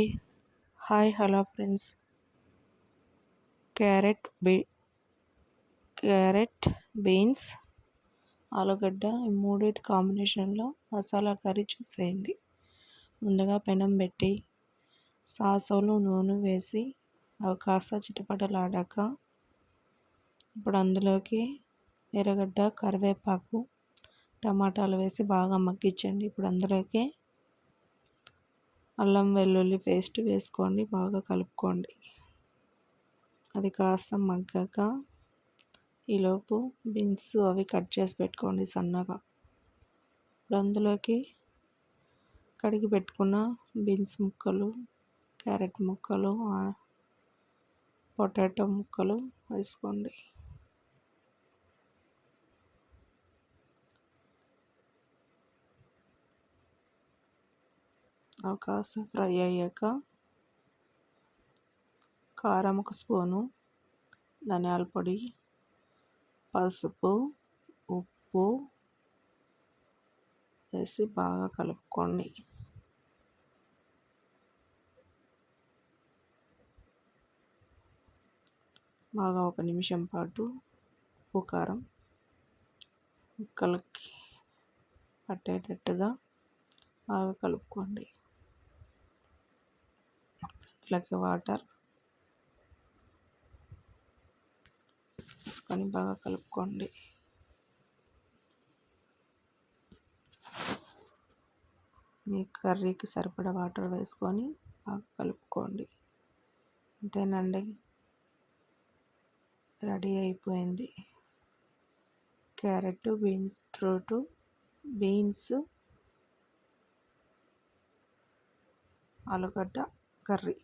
ఏ hi hello friends. Carrot బీ carrot beans ఆలుగడ్డ ఈ మూడిటి కాంబినేషన్లో మసాలా కర్రీ చూసేయండి. ముందుగా పెనం పెట్టి సాసులు నూనె వేసి అవి కాస్త చిటపటలాడాక ఇప్పుడు అందులోకి ఎర్రగడ్డ కరివేపాకు టమాటాలు వేసి బాగా మగ్గించండి. ఇప్పుడు అందులోకి అల్లం వెల్లుల్లి పేస్ట్ వేసుకోండి, బాగా కలుపుకోండి. అది కాస్త మగ్గాక ఈలోపు బీన్స్ అవి కట్ చేసి పెట్టుకోండి సన్నగా. ఇప్పుడు అందులోకి కడిగి పెట్టుకున్న బీన్స్ ముక్కలు, క్యారెట్ ముక్కలు, పొటాటో ముక్కలు వేసుకోండి. అవి కాస్త ఫ్రై అయ్యాక కారం 1 స్పూను, ధనియాల పొడి, పసుపు, ఉప్పు వేసి బాగా కలుపుకోండి. బాగా 1 నిమిషం పాటు ఉప్పు కారం ముక్కలకి పట్టేటట్టుగా బాగా కలుపుకోండి. ఇందులోకి వాటర్ వేసుకొని బాగా కలుపుకోండి. మీ కర్రీకి సరిపడా వాటర్ వేసుకొని బాగా కలుపుకోండి. అంతేనండి, రెడీ అయిపోయింది. క్యారెట్ బీన్స్ ఆలుగడ్డ కర్రీ.